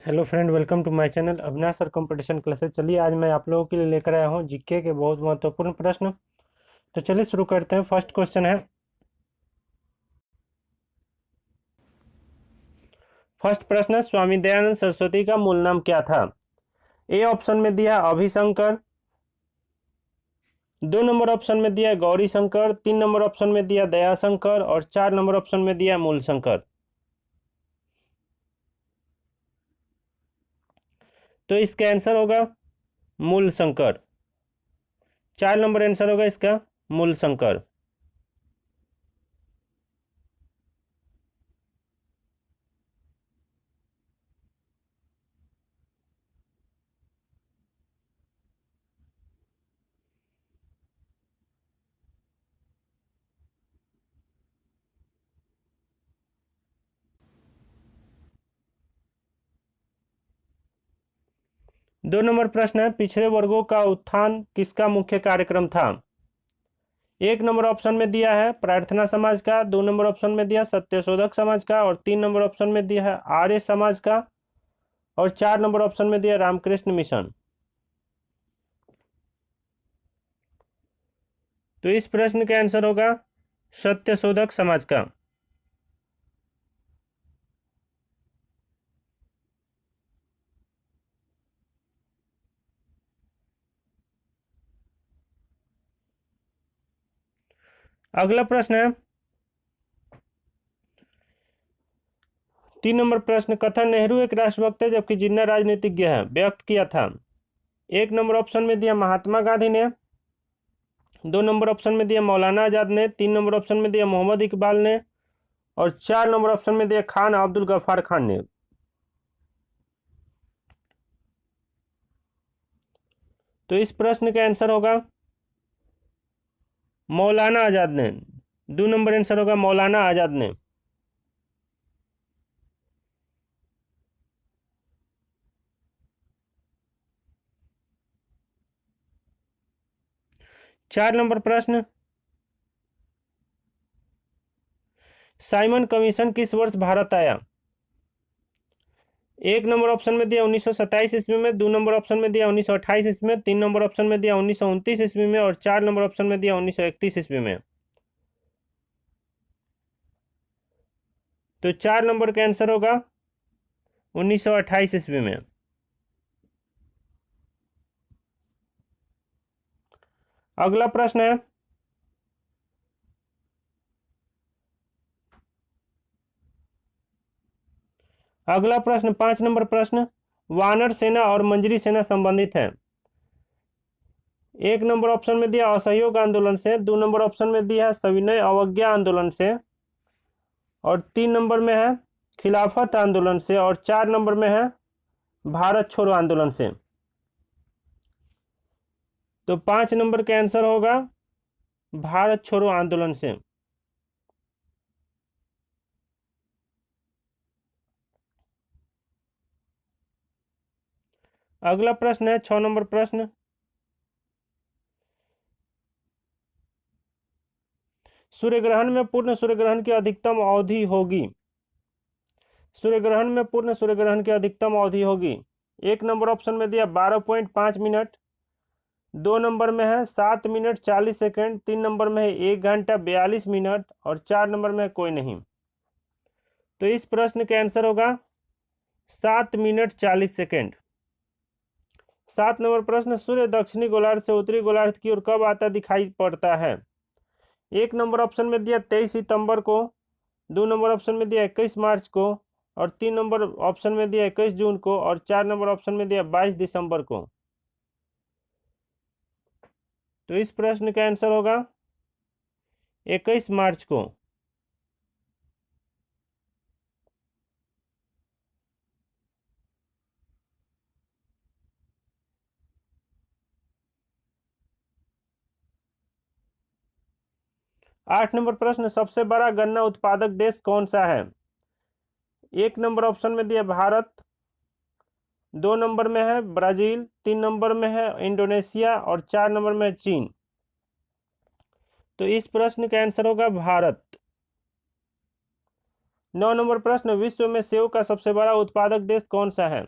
Hello friend, welcome to my channel Avinash sir competition classes. चलिए आज मैं आप लोगों के लिए लेकर आया हूं जीके के बहुत महत्वपूर्ण प्रश्न। तो चलिए शुरू करते हैं। फर्स्ट क्वेश्चन है, फर्स्ट प्रश्न है, स्वामी दयानंद सरस्वती का मूल नाम क्या था? ए ऑप्शन में दिया अभिशंकर, 2 नंबर ऑप्शन में दिया गौरी शंकर, 3 नंबर ऑप्शन में दिया दयाशंकर और 4 नंबर ऑप्शन में दिया मूल शंकर। तो इसका आंसर होगा मूल शंकर। 4 नंबर आंसर होगा इसका मूल शंकर। दो नंबर प्रश्न है, पिछड़े वर्गों का उत्थान किसका मुख्य कार्यक्रम था? 1 नंबर ऑप्शन में दिया है प्रार्थना समाज का, 2 नंबर ऑप्शन में दिया सत्यशोधक समाज का और 3 नंबर ऑप्शन में दिया है आर्य समाज का और 4 नंबर ऑप्शन में दिया रामकृष्ण मिशन। तो इस प्रश्न का आंसर होगा सत्यशोधक समाज का। अगला प्रश्न है, 3 नंबर प्रश्न, कथन नेहरू एक राष्ट्रभक्त है जबकि जिन्ना राजनीतिज्ञ है, व्यक्त किया था? 1 नंबर ऑप्शन में दिया महात्मा गांधी ने, 2 नंबर ऑप्शन में दिया मौलाना आजाद ने, 3 नंबर ऑप्शन में दिया मोहम्मद इकबाल ने और 4 नंबर ऑप्शन में दिया खान अब्दुल गफ्फार खान ने। तो इस प्रश्न का आंसर होगा मौलाना आजाद ने। 2 नंबर आंसर होगा मौलाना आजाद ने। 4 नंबर प्रश्न, साइमन कमीशन किस वर्ष भारत आया? 1 नंबर ऑप्शन में दिया 1927 ईस्वी में, 2 नंबर ऑप्शन में दिया 1928 ईस्वी में, 3 नंबर ऑप्शन में दिया 1929 ईस्वी में और 4 नंबर ऑप्शन में दिया 1931 ईस्वी में। तो 4 नंबर का आंसर होगा 1928 ईस्वी में। अगला प्रश्न है, अगला प्रश्न 5 नंबर प्रश्न, वानर सेना और मंजरी सेना संबंधित है? 1 नंबर ऑप्शन में दिया असहयोग आंदोलन से, 2 नंबर ऑप्शन में दिया सविनय अवज्ञा आंदोलन से और 3 नंबर में है खिलाफत आंदोलन से और 4 नंबर में है भारत छोड़ो आंदोलन से। तो 5 नंबर का आंसर होगा भारत छोड़ो आंदोलन से। अगला प्रश्न है 6 नंबर प्रश्न, सूर्य ग्रहण में पूर्ण सूर्य ग्रहण की अधिकतम अवधि होगी? सूर्य ग्रहण में पूर्ण सूर्य ग्रहण की अधिकतम अवधि होगी। 1 नंबर ऑप्शन में दिया 12.5 मिनट, 2 नंबर में है 7 मिनट 40 सेकेंड, 3 नंबर में है 1 घंटा 42 मिनट और 4 नंबर में है कोई नहीं। तो इस प्रश्न का आंसर होगा 7 मिनट 40 सेकेंड। 7 नंबर प्रश्न, सूर्य दक्षिणी गोलार्ध से उत्तरी गोलार्ध की ओर कब आता दिखाई पड़ता है? 1 नंबर ऑप्शन में दिया 23 सितंबर को, 2 नंबर ऑप्शन में दिया 21 मार्च को और 3 नंबर ऑप्शन में दिया 21 जून को और 4 नंबर ऑप्शन में दिया 22 दिसंबर को। तो इस प्रश्न का आंसर होगा 21 मार्च को। 8 नंबर प्रश्न, सबसे बड़ा गन्ना उत्पादक देश कौन सा है? 1 नंबर ऑप्शन में दिया भारत, 2 नंबर में है ब्राजील, 3 नंबर में है इंडोनेशिया और 4 नंबर में है चीन। तो इस प्रश्न का आंसर होगा भारत। 9 नंबर प्रश्न, विश्व में सेव का सबसे बड़ा उत्पादक देश कौन सा है?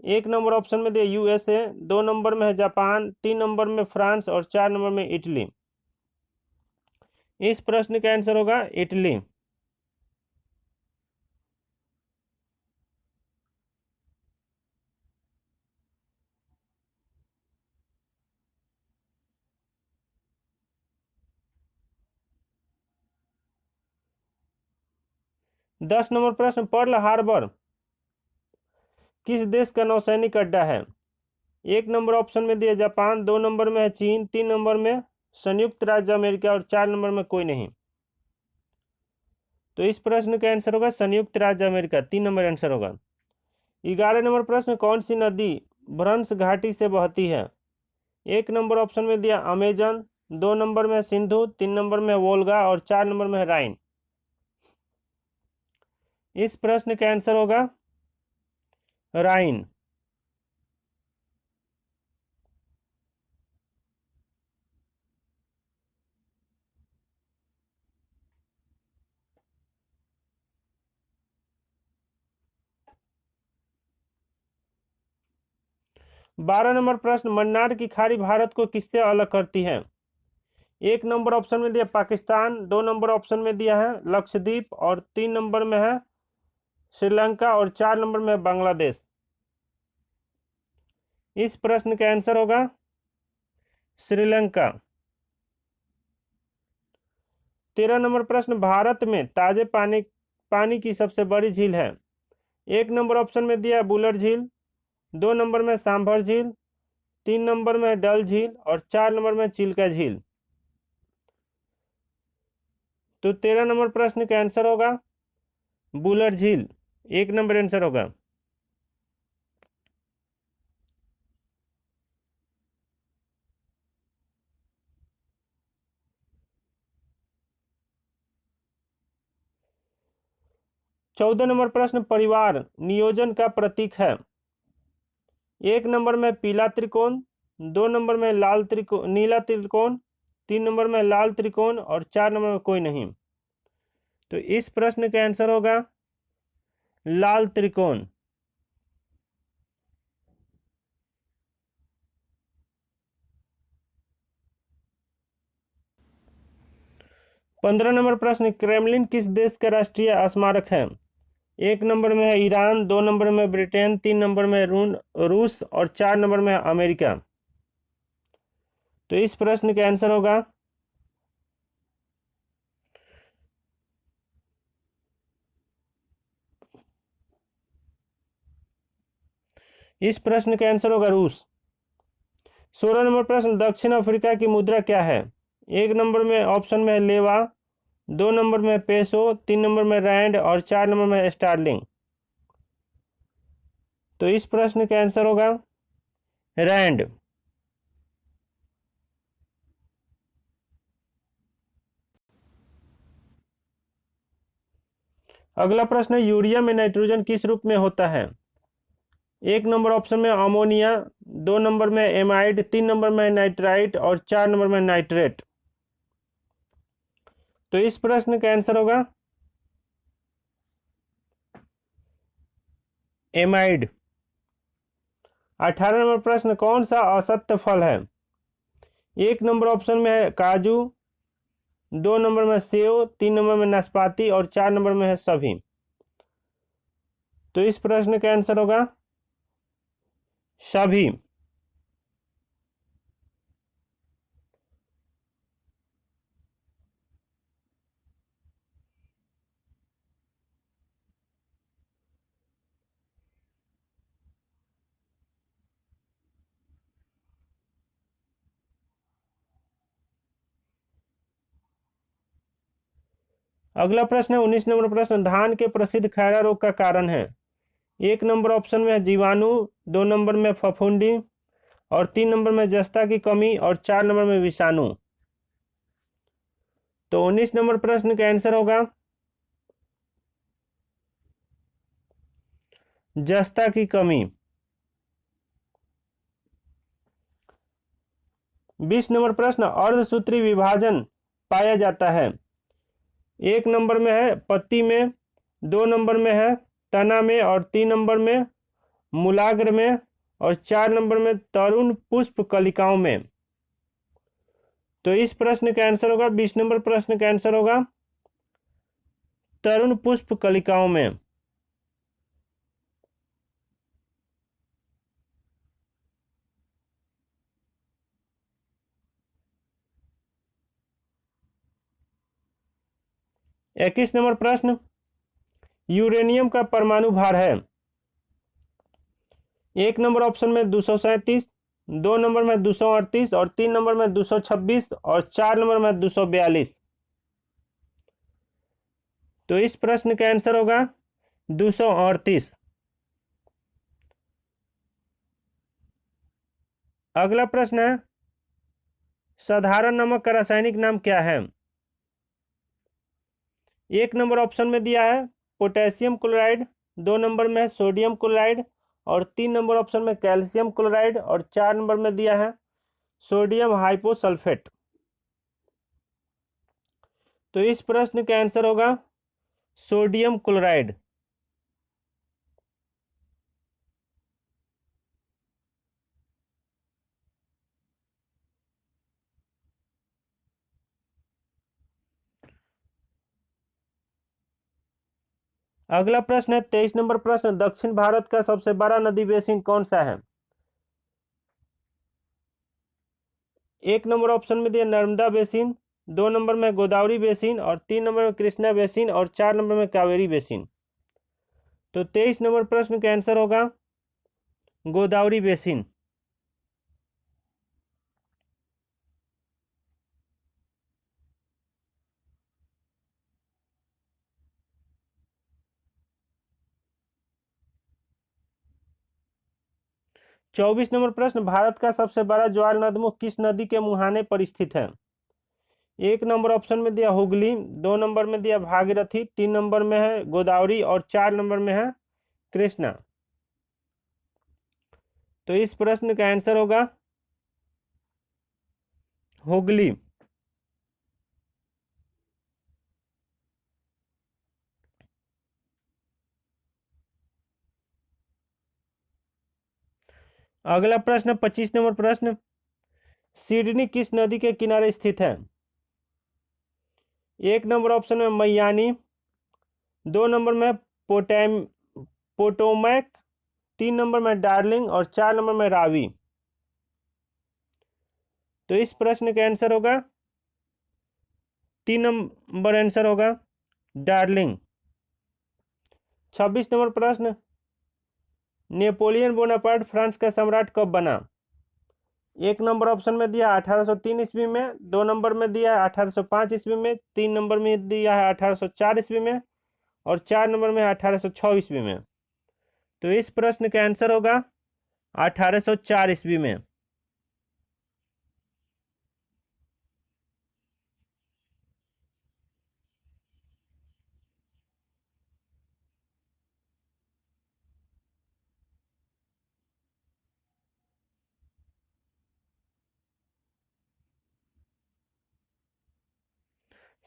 1 नंबर ऑप्शन में दिया यूएसए, 2 नंबर में है जापान, 3 नंबर में फ्रांस और 4 नंबर में इटली। इस प्रश्न का आंसर होगा इटली। दस नंबर प्रश्न, पर्ल हार्बर किस देश का नौसैनिक अड्डा है? 1 नंबर ऑप्शन में दिया जापान, 2 नंबर में है चीन, 3 नंबर में संयुक्त राज्य अमेरिका और 4 नंबर में कोई नहीं। तो इस प्रश्न का आंसर होगा संयुक्त राज्य अमेरिका, 3 नंबर आंसर होगा। 11 नंबर प्रश्न, कौन सी नदी भ्रंश घाटी से बहती है? 1 नंबर ऑप्शन में दिया अमेजन, 2 नंबर में सिंधु, 3 नंबर में वोल्गा और 4 नंबर में राइन। इस प्रश्न का आंसर होगा राइन। बारह नंबर प्रश्न, मन्नार की खाड़ी भारत को किससे अलग करती है? 1 नंबर ऑप्शन में दिया पाकिस्तान, 2 नंबर ऑप्शन में दिया है लक्षद्वीप और 3 नंबर में है श्रीलंका और 4 नंबर में है बांग्लादेश। इस प्रश्न का आंसर होगा श्रीलंका। 13 नंबर प्रश्न, भारत में ताजे पानी की सबसे बड़ी झील है? 1 नंबर ऑप्शन में दिया बुलर झील, 2 नंबर में सांभर झील, 3 नंबर में डल झील और 4 नंबर में चिल्का झील। तो 13 नंबर प्रश्न का आंसर होगा बुलर झील, 1 नंबर आंसर होगा। चौदह नंबर प्रश्न, परिवार नियोजन का प्रतीक है? 1 नंबर में पीला त्रिकोण, 2 नंबर में लाल त्रिकोण, नीला त्रिकोण, 3 नंबर में लाल त्रिकोण और 4 नंबर में कोई नहीं। तो इस प्रश्न का आंसर होगा लाल त्रिकोण। 15 नंबर प्रश्न, क्रेमलिन किस देश का राष्ट्रीय स्मारक है? 1 नंबर में है ईरान, 2 नंबर में ब्रिटेन, 3 नंबर में रूस और 4 नंबर में अमेरिका। तो इस प्रश्न का आंसर होगा इस प्रश्न का आंसर होगा रूस। 16 नंबर प्रश्न, दक्षिण अफ्रीका की मुद्रा क्या है? 1 नंबर में ऑप्शन में है लेवा, 2 नंबर में पेसो, 3 नंबर में रैंड और 4 नंबर में स्टार्लिंग। तो इस प्रश्न का आंसर होगा रैंड। अगला प्रश्न है, यूरिया में नाइट्रोजन किस रूप में होता है? 1 नंबर ऑप्शन में अमोनिया, 2 नंबर में एमाइड, 3 नंबर में नाइट्राइट और 4 नंबर में नाइट्रेट। तो इस प्रश्न का आंसर होगा एमाइड। 18 नंबर प्रश्न, कौन सा असत्य फल है? 1 नंबर ऑप्शन में है काजू, 2 नंबर में सेव, 3 नंबर में नाशपाती और 4 नंबर में है सभी। तो इस प्रश्न का आंसर होगा सभी। अगला प्रश्न है 19 नंबर प्रश्न, धान के प्रसिद्ध खैरा रोग का कारण है? 1 नंबर ऑप्शन में है जीवाणु, 2 नंबर में फफूंदी और 3 नंबर में जस्ता की कमी और 4 नंबर में विषाणु। तो 19 नंबर प्रश्न का आंसर होगा जस्ता की कमी। 20 नंबर प्रश्न, अर्धसूत्री विभाजन पाया जाता है? 1 नंबर में है पत्ती में, 2 नंबर में है तना में, और 3 नंबर में मूलाग्र में, और 4 नंबर में तरुण पुष्प कलिकाओं में। तो इस प्रश्न का आंसर होगा, 20 नंबर प्रश्न का आंसर होगा तरुण पुष्प कलिकाओं में। इक्कीस नंबर प्रश्न, यूरेनियम का परमाणु भार है। 1 नंबर ऑप्शन में 237, 2 नंबर में 238, और 3 नंबर में 226, और 4 नंबर में 242। तो इस प्रश्न का आंसर होगा 238। अगला प्रश्न है, साधारण नमक का रासायनिक नाम क्या है। 1 नंबर ऑप्शन में दिया है पोटेशियम क्लोराइड, 2 नंबर में है सोडियम क्लोराइड, और 3 नंबर ऑप्शन में कैल्शियम क्लोराइड, और 4 नंबर में दिया है सोडियम हाइपोसल्फेट। तो इस प्रश्न का आंसर होगा सोडियम क्लोराइड। अगला प्रश्न है 23 नंबर प्रश्न, दक्षिण भारत का सबसे बड़ा नदी बेसिन कौन सा है। 1 नंबर ऑप्शन में दिया नर्मदा बेसिन, 2 नंबर में गोदावरी बेसिन, और 3 नंबर में कृष्णा बेसिन, और 4 नंबर में कावेरी बेसिन। तो 23 नंबर प्रश्न का आंसर होगा गोदावरी बेसिन। चौबीस नंबर प्रश्न, भारत का सबसे बड़ा ज्वार नदमुख किस नदी के मुहाने पर स्थित है। 1 नंबर ऑप्शन में दिया हुगली, 2 नंबर में दिया भागीरथी, 3 नंबर में है गोदावरी, और 4 नंबर में है कृष्णा। तो इस प्रश्न का आंसर होगा हुगली। अगला प्रश्न 25 नंबर प्रश्न, सिडनी किस नदी के किनारे स्थित है। 1 नंबर ऑप्शन में मैयानी, 2 नंबर में पोटैम पोटोमैक, 3 नंबर में डार्लिंग, और 4 नंबर में रावी। तो इस प्रश्न का आंसर होगा 3 नंबर आंसर होगा डार्लिंग। 26 नंबर प्रश्न, नेपोलियन बोनापार्ट फ्रांस का सम्राट कब बना। 1 नंबर ऑप्शन में दिया 1803 ईस्वी में, 2 नंबर में दिया है 1805 ईस्वी में, 3 नंबर में दिया है 1804 ईस्वी में, और 4 नंबर में 1806 ईस्वी में। तो इस प्रश्न का आंसर होगा 1804 ईस्वी में।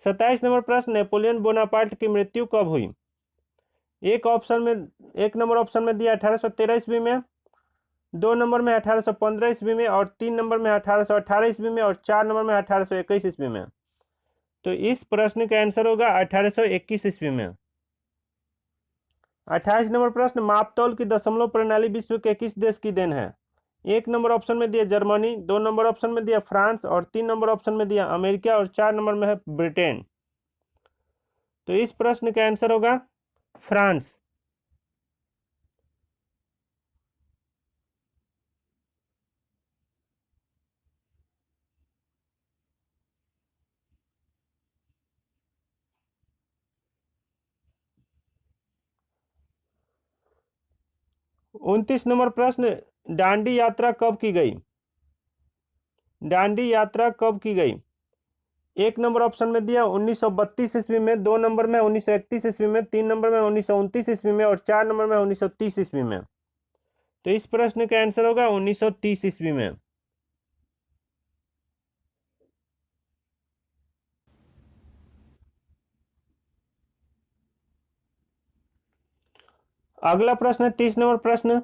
27 नंबर प्रश्न, नेपोलियन बोनापार्ट की मृत्यु कब हुई। एक ऑप्शन में 1 नंबर ऑप्शन में दिया 1813 ईस्वी में, 2 नंबर में 1815 ईस्वी में, और 3 नंबर में 1818 ईस्वी में, और 4 नंबर में 1821 ईस्वी में। तो इस प्रश्न का आंसर होगा 1821 ईस्वी में। 28 नंबर प्रश्न, मापतौल की दशमलव प्रणाली विश्व के किस देश की देन है। 1 नंबर ऑप्शन में दिया जर्मनी, 2 नंबर ऑप्शन में दिया फ्रांस, और 3 नंबर ऑप्शन में दिया अमेरिका, और 4 नंबर में है ब्रिटेन। तो इस प्रश्न का आंसर होगा फ्रांस। 29 नंबर प्रश्न, दांडी यात्रा कब की गई। दांडी यात्रा कब की गई। 1 नंबर ऑप्शन में दिया 1932 ईस्वी में, 2 नंबर में 1931 ईस्वी में, 3 नंबर में 1929 ईस्वी में, और 4 नंबर में 1930 ईस्वी में। तो इस प्रश्न का आंसर होगा 1930 ईस्वी में। अगला प्रश्न है 30 नंबर प्रश्न,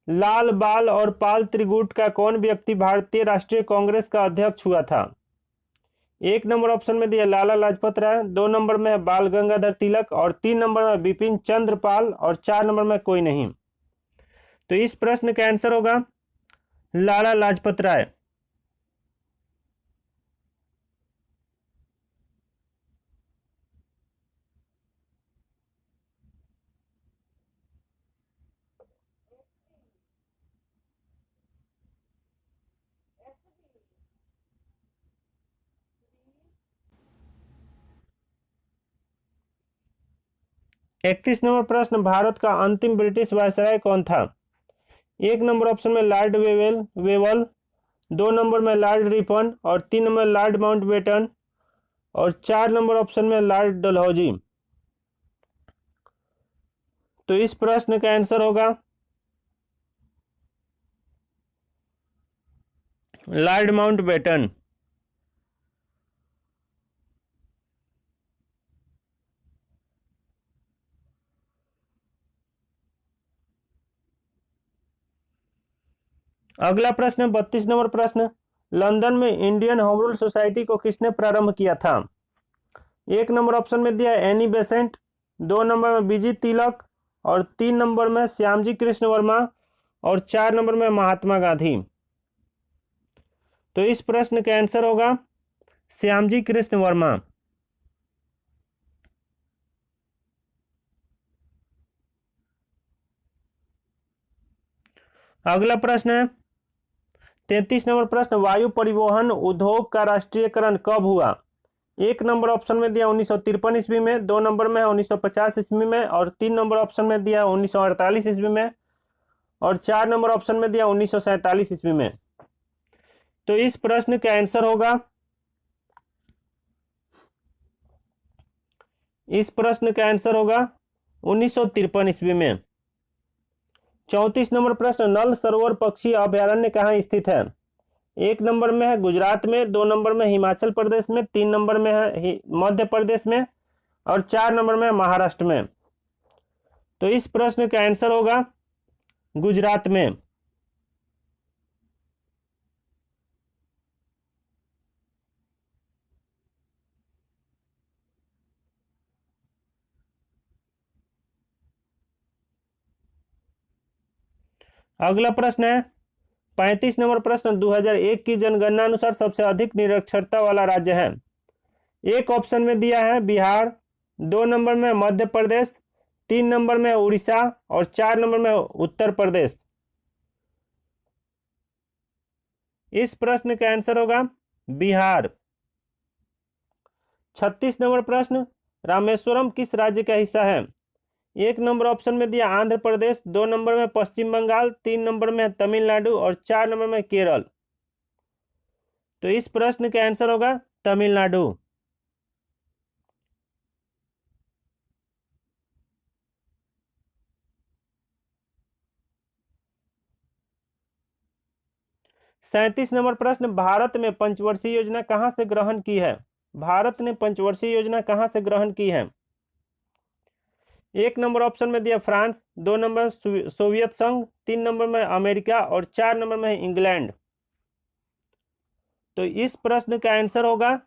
लाल बाल और पाल त्रिगुट का कौन व्यक्ति भारतीय राष्ट्रीय कांग्रेस का अध्यक्ष हुआ था? एक नंबर ऑप्शन में दिया लाला लाजपत राय, 2 नंबर में है बाल गंगाधर तिलक और 3 नंबर में बिपिन चंद्र पाल और 4 नंबर में कोई नहीं। तो इस प्रश्न का आंसर होगा लाला लाजपत राय। इकतीस नंबर प्रश्न, भारत का अंतिम ब्रिटिश वायसराय कौन था? एक नंबर ऑप्शन में लॉर्ड वेवल, 2 नंबर में लॉर्ड रिपन और 3 नंबर लॉर्ड माउंटबेटन और 4 नंबर ऑप्शन में लॉर्ड डलहौजी। तो इस प्रश्न का आंसर होगा लॉर्ड माउंटबेटन। अगला प्रश्न 32 नंबर प्रश्न, लंदन में इंडियन होम रूल सोसाइटी को किसने प्रारंभ किया था? एक नंबर ऑप्शन में दिया एनी बेसेंट, 2 नंबर में बीजी तिलक और 3 नंबर में श्यामजी कृष्ण वर्मा और 4 नंबर में महात्मा गांधी। तो इस प्रश्न का आंसर होगा श्यामजी कृष्ण वर्मा। अगला प्रश्न है 33 नंबर प्रश्न, वायु परिवहन उद्योग का राष्ट्रीयकरण कब हुआ? एक नंबर ऑप्शन में दिया 1953 ईस्वी में, 2 नंबर में 1950 ईस्वी में और 3 नंबर ऑप्शन में दिया 1948 ईस्वी में और 4 नंबर ऑप्शन में दिया 1947 ईस्वी में। तो इस प्रश्न का आंसर होगा, इस प्रश्न का आंसर होगा 1953 ईस्वी में। 34 नंबर प्रश्न, नल सरोवर पक्षी अभयारण्य कहाँ स्थित है? एक नंबर में है गुजरात में, 2 नंबर में हिमाचल प्रदेश में, 3 नंबर में है मध्य प्रदेश में और 4 नंबर में महाराष्ट्र में। तो इस प्रश्न का आंसर होगा गुजरात में। अगला प्रश्न है 35 नंबर प्रश्न, 2001 की जनगणना अनुसार सबसे अधिक निरक्षरता वाला राज्य है? एक ऑप्शन में दिया है बिहार, 2 नंबर में मध्य प्रदेश, 3 नंबर में उड़ीसा और 4 नंबर में उत्तर प्रदेश। इस प्रश्न का आंसर होगा बिहार। 36 नंबर प्रश्न, रामेश्वरम किस राज्य का हिस्सा है? एक नंबर ऑप्शन में दिया आंध्र प्रदेश, 2 नंबर में पश्चिम बंगाल, 3 नंबर में तमिलनाडु और 4 नंबर में केरल। तो इस प्रश्न का आंसर होगा तमिलनाडु। सैंतीस नंबर प्रश्न, भारत में पंचवर्षीय योजना कहां से ग्रहण की है? भारत ने पंचवर्षीय योजना कहां से ग्रहण की है? एक नंबर ऑप्शन में दिया फ्रांस, 2 नंबर सोवियत संघ, 3 नंबर में अमेरिका और 4 नंबर में इंग्लैंड। तो इस प्रश्न का आंसर होगा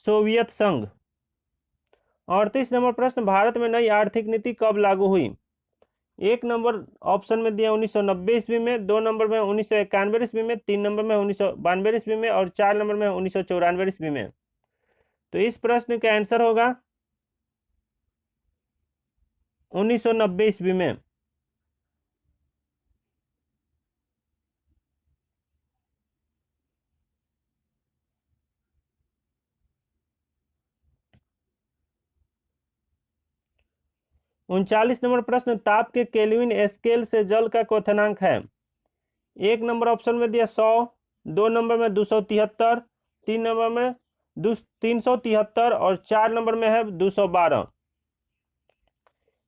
सोवियत संघ। 38 नंबर प्रश्न, भारत में नई आर्थिक नीति कब लागू हुई? एक नंबर ऑप्शन में दिया 1990 ईस्वी में, 2 नंबर में 1991 ईस्वी में, 3 नंबर में 1992 ईस्वी में और 4 नंबर में 1994 ईस्वी में। तो इस प्रश्न का आंसर होगा 1990 ईस्वी में। उनचालीस नंबर प्रश्न, ताप के केल्विन स्केल से जल का क्वथनांक है? एक नंबर ऑप्शन में दिया 100, 2 नंबर में 273, 3 नंबर में 373 और 4 नंबर में है 212।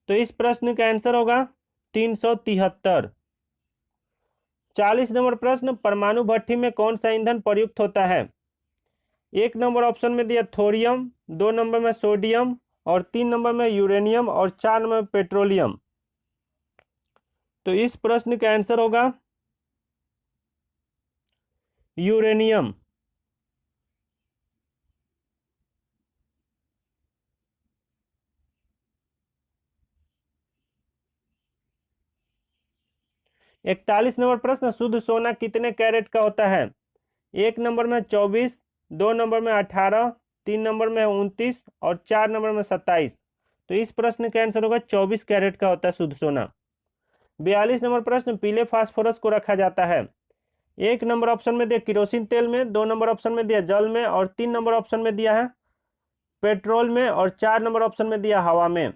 तो इस प्रश्न का आंसर होगा 373। 40 नंबर प्रश्न, परमाणु भट्ठी में कौन सा ईंधन प्रयुक्त होता है? एक नंबर ऑप्शन में दिया थोरियम, 2 नंबर में सोडियम और 3 नंबर में यूरेनियम और 4 नंबर में पेट्रोलियम। तो इस प्रश्न का आंसर होगा यूरेनियम। इकतालीस नंबर प्रश्न, शुद्ध सोना कितने कैरेट का होता है? एक नंबर में 24, दो नंबर में 18, तीन नंबर में 29 और चार नंबर में 27। तो इस प्रश्न का आंसर होगा 24 कैरेट का होता है शुद्ध सोना। 42 नंबर प्रश्न, पीले फास्फोरस को रखा जाता है। एक नंबर ऑप्शन में दिया किरोसिन तेल में, दो नंबर ऑप्शन में दिया जल में और तीन नंबर ऑप्शन में दिया है पेट्रोल में और चार नंबर ऑप्शन में दिया हवा में।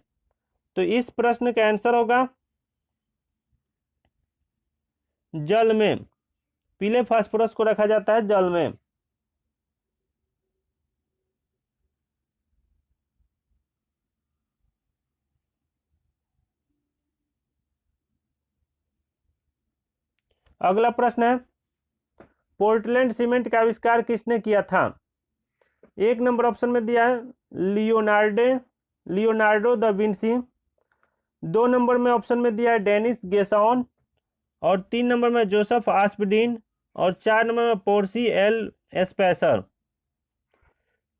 तो इस प्रश्न का आंसर होगा जल में। पीले फास्फोरस को रखा जाता है जल में। अगला प्रश्न है, पोर्टलैंड सीमेंट का आविष्कार किसने किया था? एक नंबर ऑप्शन में दिया है लियोनार्डो दा विंसी, दो नंबर में ऑप्शन में दिया है डेनिस गेसॉन और तीन नंबर में जोसेफ आस्पडीन और चार नंबर में पोर्सी एल स्पेसर।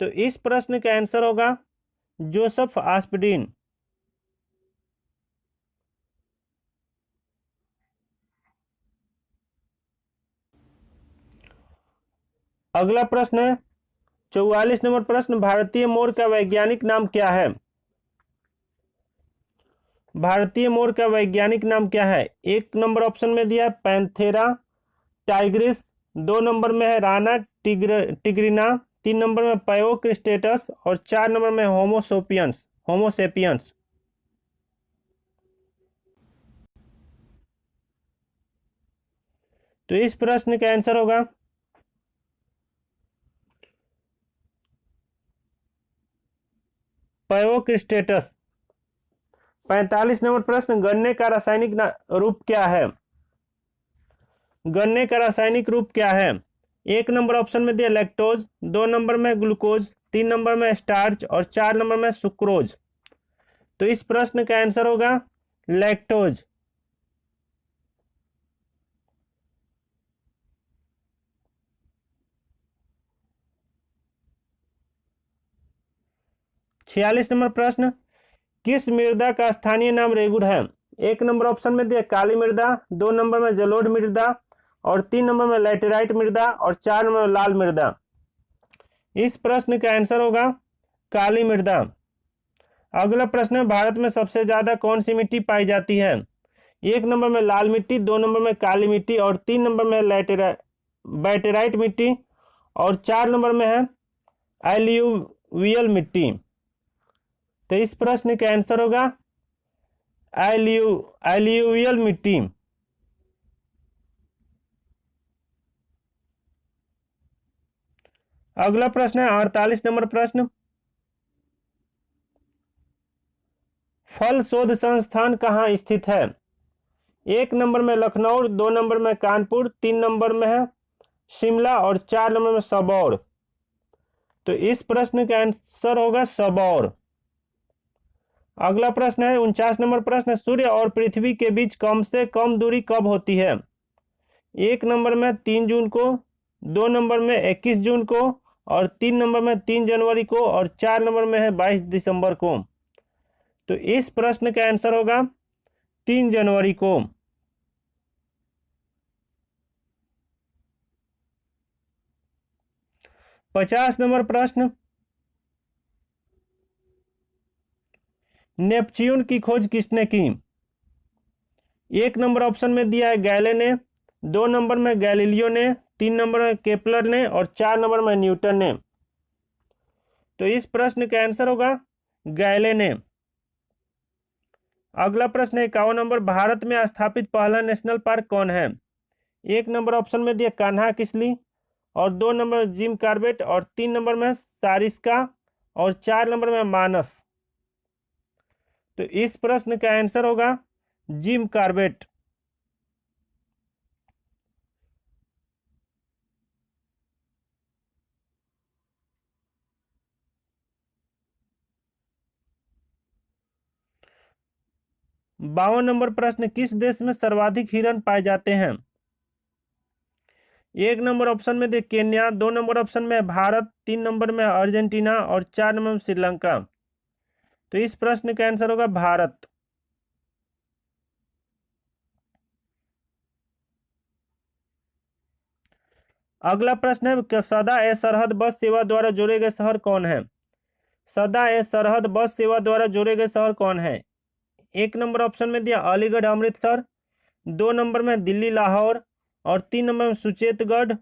तो इस प्रश्न का आंसर होगा जोसेफ आस्पडीन। अगला प्रश्न है 44 नंबर प्रश्न, भारतीय मोर का वैज्ञानिक नाम क्या है? भारतीय मोर का वैज्ञानिक नाम क्या है? एक नंबर ऑप्शन में दिया है पैंथेरा टाइग्रिस, दो नंबर में है राना टिग्रिना, तीन नंबर में पायोक्रिस्टेटस और चार नंबर में होमोसेपियंस। तो इस प्रश्न का आंसर होगा पायोक्रिस्टेटस। 45 नंबर प्रश्न, गन्ने का रासायनिक रूप क्या है? गन्ने का रासायनिक रूप क्या है? एक नंबर ऑप्शन में दिया लैक्टोज, दो नंबर में ग्लूकोज, तीन नंबर में स्टार्च और चार नंबर में सुक्रोज। तो इस प्रश्न का आंसर होगा लैक्टोज। छियालीस नंबर प्रश्न, किस मृदा का स्थानीय नाम रेगुर है? एक नंबर ऑप्शन में दिया काली मृदा, दो नंबर में जलोढ़ मृदा और तीन नंबर में लैटेराइट मृदा और चार नंबर में लाल मृदा। इस प्रश्न का आंसर होगा काली मृदा। अगला प्रश्न है, भारत में सबसे ज्यादा कौन सी मिट्टी पाई जाती है? एक नंबर में लाल मिट्टी, दो नंबर में काली मिट्टी और तीन नंबर में लैटेराइट मिट्टी और चार नंबर में है एल्यूवियल मिट्टी। तो इस प्रश्न का आंसर होगा एल्यूवियल मिट्टी। अगला प्रश्न है 48 नंबर प्रश्न, फल शोध संस्थान कहाँ स्थित है? एक नंबर में लखनऊ, दो नंबर में कानपुर, तीन नंबर में है शिमला और चार नंबर में सबौर। तो इस प्रश्न का आंसर होगा सबौर। अगला प्रश्न है 49 नंबर प्रश्न, सूर्य और पृथ्वी के बीच कम से कम दूरी कब होती है? एक नंबर में 3 जून को, दो नंबर में 21 जून को और तीन नंबर में 3 जनवरी को और चार नंबर में है 22 दिसंबर को। तो इस प्रश्न का आंसर होगा 3 जनवरी को। पचास नंबर प्रश्न, नेपच्यून की खोज किसने की? एक नंबर ऑप्शन में दिया है गैले ने, दो नंबर में गैलीलियो ने, तीन नंबर में केपलर ने और चार नंबर में न्यूटन ने। तो इस प्रश्न का आंसर होगा गैले ने। अगला प्रश्न है 51 नंबर, भारत में स्थापित पहला नेशनल पार्क कौन है? एक नंबर ऑप्शन में दिया कान्हा किसली और दो नंबर में जिम कार्बेट और तीन नंबर में सारिस्का और चार नंबर में मानस। तो इस प्रश्न का आंसर होगा जिम कार्बेट। 52 नंबर प्रश्न, किस देश में सर्वाधिक हिरण पाए जाते हैं? 1 नंबर ऑप्शन में दे केन्या, 2 नंबर ऑप्शन में भारत, 3 नंबर में अर्जेंटीना और 4 नंबर में श्रीलंका। तो इस प्रश्न का आंसर होगा भारत। अगला प्रश्न है कि सदा ए सरहद बस सेवा द्वारा जोड़े गए शहर कौन है? सदा ए सरहद बस सेवा द्वारा जोड़े गए शहर कौन है? 1 नंबर ऑप्शन में दिया अलीगढ़ अमृतसर, 2 नंबर में दिल्ली लाहौर और 3 नंबर में सुचेतगढ़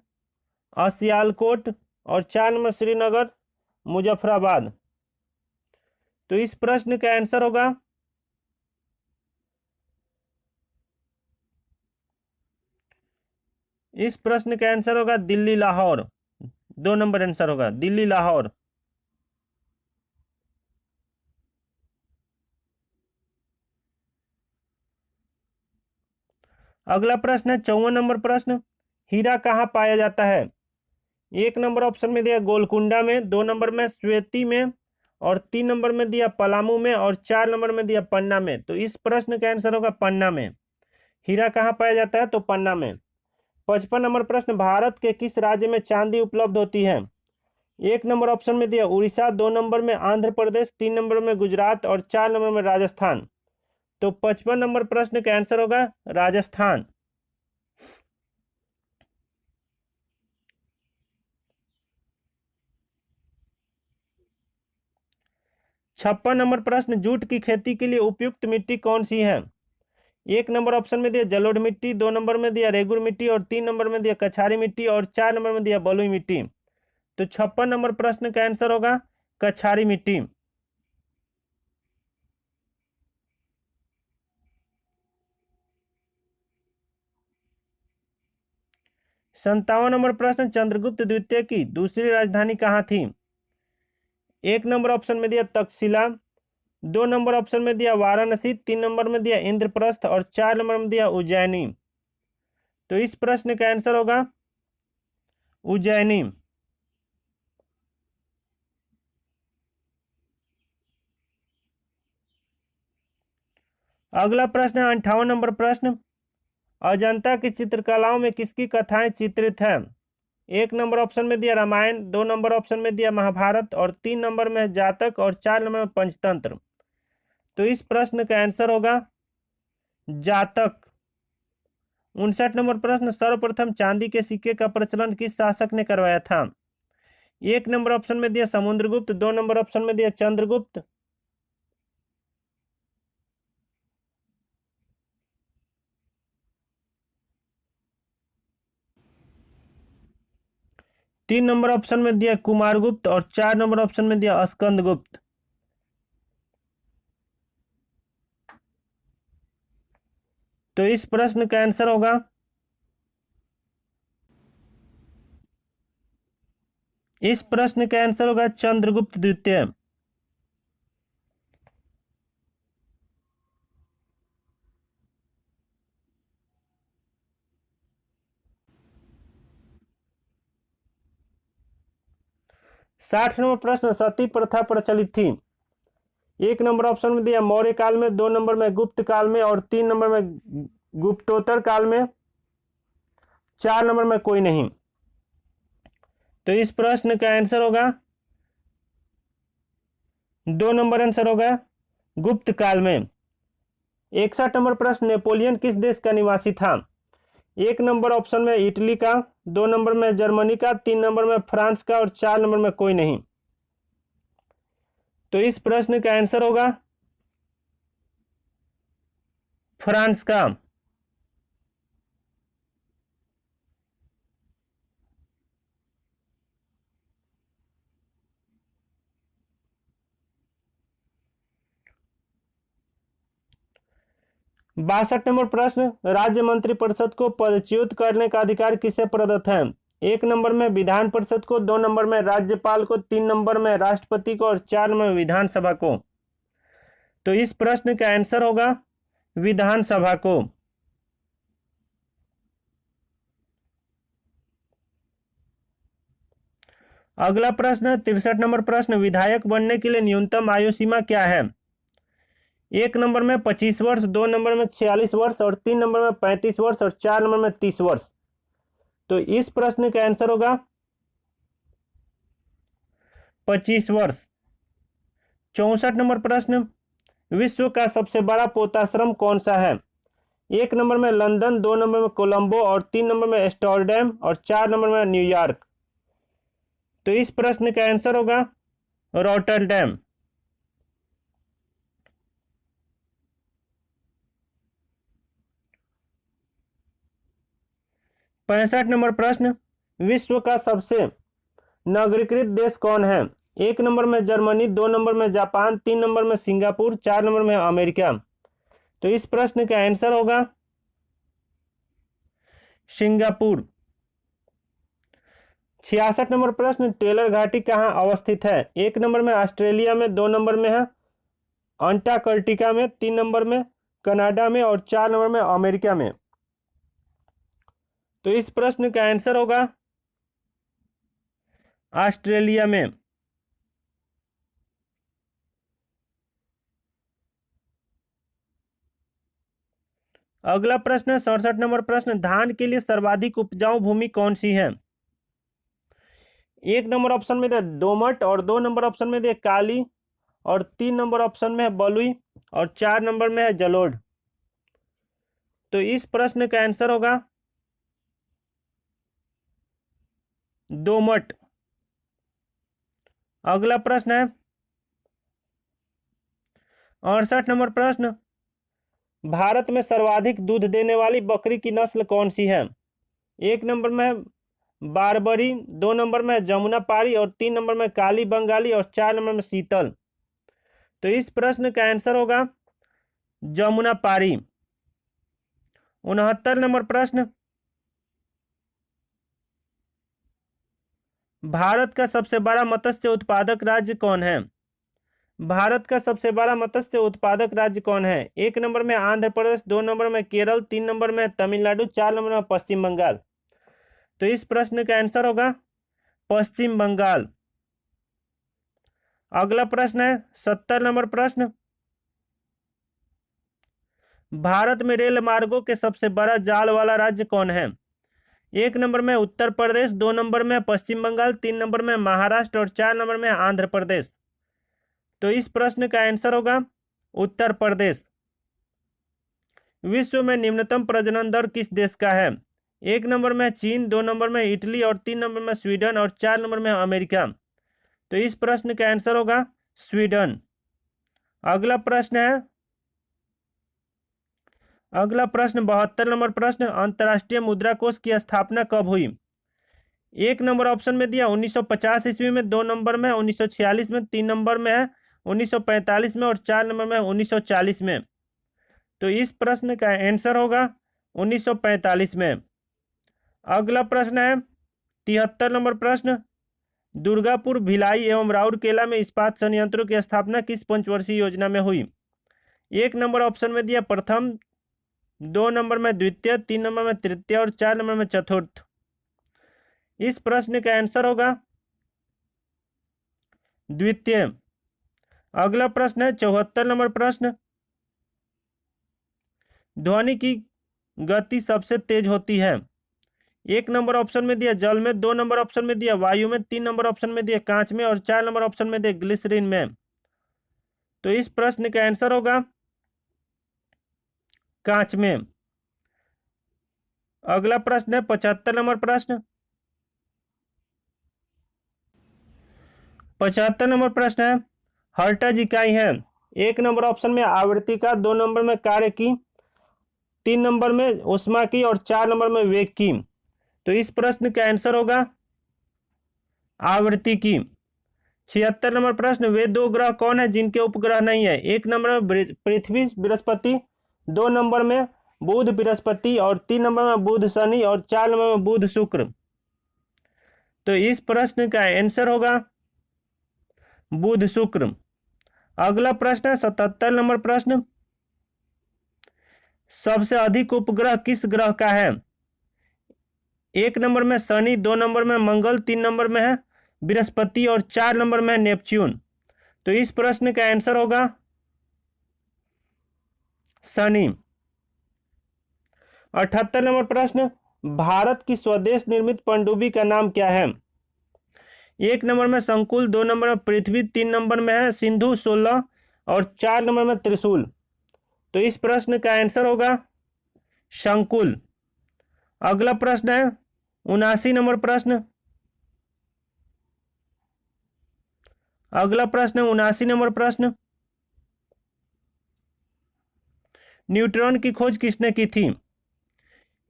सियालकोट और 4 नंबर श्रीनगर मुजफ्फराबाद। तो इस प्रश्न का आंसर होगा दिल्ली लाहौर। 2 नंबर आंसर होगा दिल्ली लाहौर। अगला प्रश्न है 54 नंबर प्रश्न, हीरा कहाँ पाया जाता है? 1 नंबर ऑप्शन में दिया गोलकुंडा में, 2 नंबर में स्वेती में और 3 नंबर में दिया पलामू में और 4 नंबर में दिया पन्ना में। तो इस प्रश्न का आंसर होगा पन्ना में। हीरा कहाँ पाया जाता है? तो पन्ना में। 55 नंबर प्रश्न, भारत के किस राज्य में चांदी उपलब्ध होती है? 1 नंबर ऑप्शन में दिया उड़ीसा, 2 नंबर में आंध्र प्रदेश, 3 नंबर में गुजरात और 4 नंबर में राजस्थान। तो 55 नंबर प्रश्न का आंसर होगा राजस्थान। 56 नंबर प्रश्न, जूट की खेती के लिए उपयुक्त मिट्टी कौन सी है? 1 नंबर ऑप्शन में दिया जलोढ़ मिट्टी, 2 नंबर में दिया रेगुर मिट्टी और 3 नंबर में दिया कछारी मिट्टी और 4 नंबर में दिया बलुई मिट्टी। तो 56 नंबर प्रश्न का आंसर होगा कछारी मिट्टी। 57 नंबर प्रश्न, चंद्रगुप्त द्वितीय की दूसरी राजधानी कहाँ थी? 1 नंबर ऑप्शन में दिया तक्षशिला, 2 नंबर ऑप्शन में दिया वाराणसी, 3 नंबर में दिया इंद्रप्रस्थ और 4 नंबर में दिया उज्जैनी। तो इस प्रश्न का आंसर होगा उज्जैनी। अगला प्रश्न है 58 नंबर प्रश्न, अजंता की चित्रकलाओं में किसकी कथाएं चित्रित हैं? 1 नंबर ऑप्शन में दिया रामायण, 2 नंबर ऑप्शन में दिया महाभारत और 3 नंबर में जातक और 4 नंबर में पंचतंत्र। तो इस प्रश्न का आंसर होगा जातक। 59 नंबर प्रश्न, सर्वप्रथम चांदी के सिक्के का प्रचलन किस शासक ने करवाया था? 1 नंबर ऑप्शन में दिया समुद्रगुप्त, 2 नंबर ऑप्शन में दिया चंद्रगुप्त। तीन नंबर ऑप्शन में दिया कुमारगुप्त और 4 नंबर ऑप्शन में दिया स्कंदगुप्त। तो इस प्रश्न का आंसर होगा चंद्रगुप्त द्वितीय। साठ नंबर प्रश्न, सती प्रथा प्रचलित थी? 1 नंबर ऑप्शन में दिया मौर्य काल में, 2 नंबर में गुप्त काल में और 3 नंबर में गुप्तोत्तर काल में, 4 नंबर में कोई नहीं। तो इस प्रश्न का आंसर होगा 2 नंबर आंसर होगा गुप्त काल में। 61 नंबर प्रश्न, नेपोलियन किस देश का निवासी था? 1 नंबर ऑप्शन में इटली का, 2 नंबर में जर्मनी का, 3 नंबर में फ्रांस का और 4 नंबर में कोई नहीं। तो इस प्रश्न का आंसर होगा फ्रांस का। बासठ नंबर प्रश्न, राज्य मंत्रिपरिषद को पदच्युत करने का अधिकार किसे प्रदत्त है? 1 नंबर में विधान परिषद को, 2 नंबर में राज्यपाल को, 3 नंबर में राष्ट्रपति को और 4 नंबर में विधानसभा को। तो इस प्रश्न का आंसर होगा विधानसभा को। अगला प्रश्न 63 नंबर प्रश्न, विधायक बनने के लिए न्यूनतम आयु सीमा क्या है? एक नंबर में 25 वर्ष, 2 नंबर में 46 वर्ष और 3 नंबर में 35 वर्ष और 4 नंबर में 30 वर्ष। तो इस प्रश्न का आंसर होगा 25 वर्ष। 64 नंबर प्रश्न, विश्व का सबसे बड़ा पोताश्रम कौन सा है? एक नंबर में लंदन, 2 नंबर में कोलंबो और 3 नंबर में एम्स्टर्डम और 4 नंबर में न्यूयॉर्क। तो इस प्रश्न का आंसर होगा रॉटरडैम। 65 नंबर प्रश्न, विश्व का सबसे नागरिकृत देश कौन है? एक नंबर में जर्मनी, 2 नंबर में जापान, 3 नंबर में सिंगापुर, 4 नंबर में अमेरिका। तो इस प्रश्न का आंसर होगा सिंगापुर। 66 नंबर प्रश्न, टेलर घाटी कहाँ अवस्थित है? एक नंबर में ऑस्ट्रेलिया में, 2 नंबर में है अंटार्कटिका में, 3 नंबर में कनाडा में और 4 नंबर में अमेरिका में। तो इस प्रश्न का आंसर होगा ऑस्ट्रेलिया में। अगला प्रश्न है 67 नंबर प्रश्न, धान के लिए सर्वाधिक उपजाऊ भूमि कौन सी है? एक नंबर ऑप्शन में दे दोमट और 2 नंबर ऑप्शन में दे काली और 3 नंबर ऑप्शन में है बलुई और 4 नंबर में है जलोढ़। तो इस प्रश्न का आंसर होगा दोमट। अगला प्रश्न है 68 नंबर प्रश्न, भारत में सर्वाधिक दूध देने वाली बकरी की नस्ल कौन सी है? एक नंबर में बारबरी, 2 नंबर में जमुना पारी और 3 नंबर में काली बंगाली और 4 नंबर में शीतल। तो इस प्रश्न का आंसर होगा जमुना पारी। 69 नंबर प्रश्न, भारत का सबसे बड़ा मत्स्य उत्पादक राज्य कौन है? भारत का सबसे बड़ा मत्स्य उत्पादक राज्य कौन है? एक नंबर में आंध्र प्रदेश, 2 नंबर में केरल, 3 नंबर में तमिलनाडु, 4 नंबर में पश्चिम बंगाल। तो इस प्रश्न का आंसर होगा पश्चिम बंगाल। अगला प्रश्न है 70 नंबर प्रश्न, भारत में रेल मार्गों के सबसे बड़ा जाल वाला राज्य कौन है? एक नंबर में उत्तर प्रदेश, 2 नंबर में पश्चिम बंगाल, 3 नंबर में महाराष्ट्र और 4 नंबर में आंध्र प्रदेश। तो इस प्रश्न का आंसर होगा उत्तर प्रदेश। विश्व में निम्नतम प्रजनन दर किस देश का है? एक नंबर में चीन, 2 नंबर में इटली और 3 नंबर में स्वीडन और 4 नंबर में अमेरिका। तो इस प्रश्न का आंसर होगा स्वीडन। अगला प्रश्न 72 नंबर प्रश्न, अंतर्राष्ट्रीय मुद्रा कोष की स्थापना कब हुई? एक नंबर ऑप्शन में दिया 1950 ईस्वी में, 2 नंबर में 1946 में, 3 नंबर में है 1945 में और 4 नंबर में 1940 में। तो इस प्रश्न का आंसर होगा 1945 में। अगला प्रश्न है 73 नंबर प्रश्न, दुर्गापुर, भिलाई एवं राउरकेला में इस्पात संयंत्रों की स्थापना किस पंचवर्षीय योजना में हुई? एक नंबर ऑप्शन में दिया प्रथम, 2 नंबर में द्वितीय, 3 नंबर में तृतीय और 4 नंबर में चतुर्थ। इस प्रश्न का आंसर होगा द्वितीय। अगला प्रश्न है 74 नंबर प्रश्न, ध्वनि की गति सबसे तेज होती है? एक नंबर ऑप्शन में दिया जल में, 2 नंबर ऑप्शन में दिया वायु में, 3 नंबर ऑप्शन में दिया कांच में और 4 नंबर ऑप्शन में दिया ग्लिसरीन में। तो इस प्रश्न का आंसर होगा कांच में। अगला प्रश्न है 75 नंबर प्रश्न, 75 नंबर प्रश्न है हर्ट्ज इकाई है? एक नंबर ऑप्शन में आवृत्ति का, 2 नंबर में कार्य की, 3 नंबर में ऊष्मा की और 4 नंबर में वेग की। तो इस प्रश्न का आंसर होगा आवृत्ति की। 76 नंबर प्रश्न, वे 2 ग्रह कौन है जिनके उपग्रह नहीं है? एक नंबर में पृथ्वी बृहस्पति, 2 नंबर में बुध बृहस्पति और 3 नंबर में बुध शनि और 4 नंबर में बुध शुक्र। तो इस प्रश्न का आंसर होगा बुध शुक्र। अगला प्रश्न है 77 नंबर प्रश्न, सबसे अधिक उपग्रह किस ग्रह का है? एक नंबर में शनि, 2 नंबर में मंगल, 3 नंबर में है बृहस्पति और 4 नंबर में है नेपच्यून। तो इस प्रश्न का आंसर होगा शनि। 78 नंबर प्रश्न, भारत की स्वदेश निर्मित पनडुब्बी का नाम क्या है? 1 नंबर में संकुल, 2 नंबर में पृथ्वी, 3 नंबर में है सिंधु 16 और 4 नंबर में त्रिशूल। तो इस प्रश्न का आंसर होगा संकुल। अगला प्रश्न है 79 नंबर प्रश्न। अगला प्रश्न 79 नंबर प्रश्न, न्यूट्रॉन की खोज किसने की थी?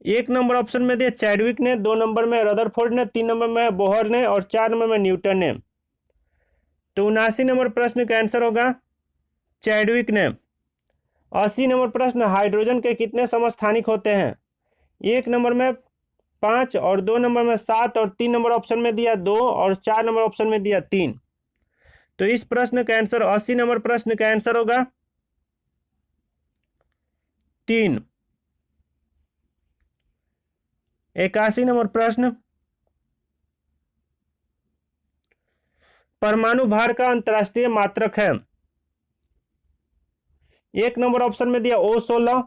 1 नंबर ऑप्शन में दिया चैडविक ने, 2 नंबर में रदरफोर्ड ने, 3 नंबर में बोहर ने और 4 नंबर में न्यूटन ने। तो 79 नंबर प्रश्न का आंसर होगा चैडविक ने। 80 नंबर प्रश्न, हाइड्रोजन के कितने समस्थानिक होते हैं? 1 नंबर में 5 और 2 नंबर में 7 और 3 नंबर ऑप्शन में दिया 2 और 4 नंबर ऑप्शन में दिया 3। तो इस प्रश्न का आंसर 80 नंबर प्रश्न का आंसर होगा 3। 81 नंबर प्रश्न, परमाणु भार का अंतरराष्ट्रीय मात्रक है? 1 नंबर ऑप्शन में दिया O16,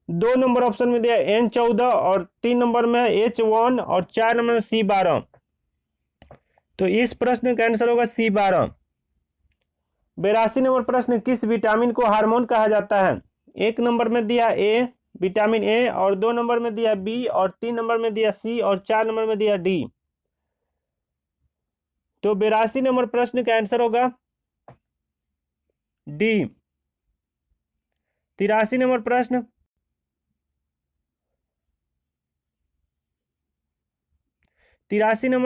2 नंबर ऑप्शन में दिया N14 और 3 नंबर में H1 और 4 नंबर में C12। तो इस प्रश्न का आंसर होगा C12। 82 नंबर प्रश्न, किस विटामिन को हार्मोन कहा जाता है? 1 नंबर में दिया ए, विटामिन ए और 2 नंबर में दिया बी और 3 नंबर में दिया सी और 4 नंबर में दिया डी। तो 82 नंबर प्रश्न का आंसर होगा डी। 83 नंबर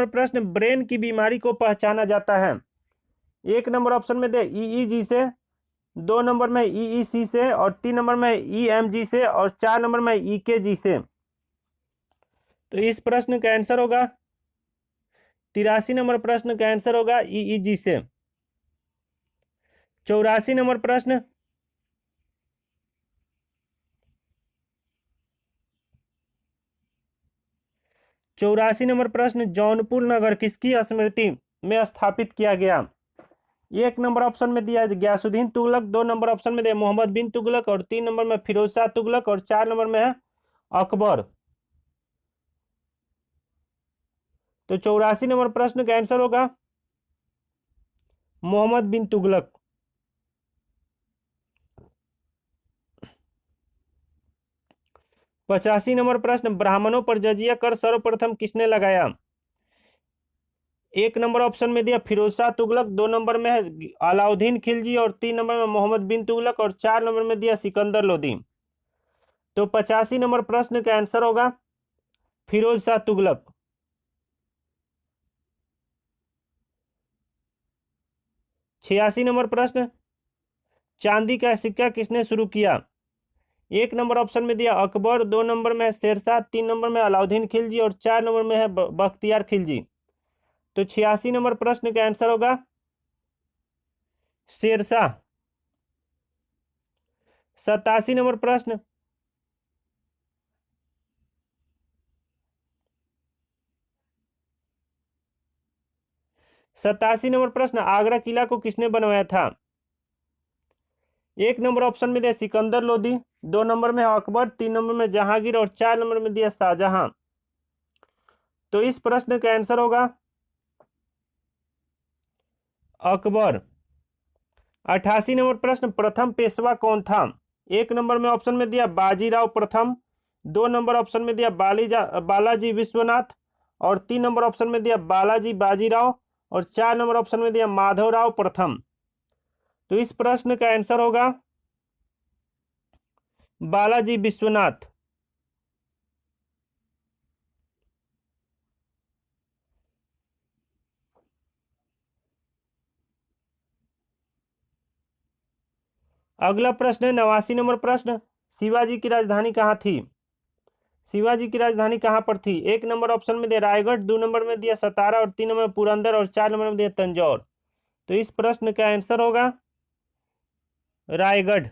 प्रश्न, ब्रेन की बीमारी को पहचाना जाता है? 1 नंबर ऑप्शन में दे ईईजी से, 2 नंबर में ईईसी से और 3 नंबर में ईएमजी से और 4 नंबर में ईकेजी से। तो इस प्रश्न का आंसर होगा 83 नंबर प्रश्न का आंसर होगा ईईजी से। 84 नंबर प्रश्न, जौनपुर नगर किसकी स्मृति में स्थापित किया गया? 1 नंबर ऑप्शन में दिया गयासुद्दीन तुगलक, 2 नंबर ऑप्शन में दिया मोहम्मद बिन तुगलक और 3 नंबर में फिरोज शाह तुगलक और 4 नंबर में है अकबर। तो 84 नंबर प्रश्न का आंसर होगा मोहम्मद बिन तुगलक। 85 नंबर प्रश्न, ब्राह्मणों पर जजिया कर सर्वप्रथम किसने लगाया? 1 नंबर ऑप्शन में दिया फिरोज शाह तुगलक, 2 नंबर में है अलाउद्दीन खिलजी और 3 नंबर में मोहम्मद बिन तुगलक और 4 नंबर में दिया सिकंदर लोदी। तो 85 नंबर प्रश्न का आंसर होगा फिरोज शाह तुगलक। 86 नंबर प्रश्न, चांदी का सिक्का किसने शुरू किया? 1 नंबर ऑप्शन में दिया अकबर, 2 नंबर में है शेरशाह, 3 नंबर में अलाउद्दीन खिलजी और 4 नंबर में है बख्तियार खिलजी। तो 86 नंबर प्रश्न का आंसर होगा शेरशाह। 87 नंबर प्रश्न, आगरा किला को किसने बनवाया था? 1 नंबर ऑप्शन में दिया सिकंदर लोदी, 2 नंबर में अकबर, 3 नंबर में जहांगीर और 4 नंबर में दिया शाहजहां। तो इस प्रश्न का आंसर होगा अकबर। 88 नंबर प्रश्न, प्रथम पेशवा कौन था? 1 नंबर में ऑप्शन में दिया बाजीराव प्रथम, 2 नंबर ऑप्शन में दिया बालाजी विश्वनाथ और 3 नंबर ऑप्शन में दिया बालाजी बाजीराव और 4 नंबर ऑप्शन में दिया माधवराव प्रथम। तो इस प्रश्न का आंसर होगा बालाजी विश्वनाथ। अगला प्रश्न है 89 नंबर प्रश्न, शिवाजी की राजधानी कहाँ थी? शिवाजी की राजधानी कहाँ पर थी? 1 नंबर ऑप्शन में दिया रायगढ़, 2 नंबर में दिया सतारा और 3 नंबर में पुरंदर और 4 नंबर में दिया तंजौर। तो इस प्रश्न का आंसर होगा रायगढ़।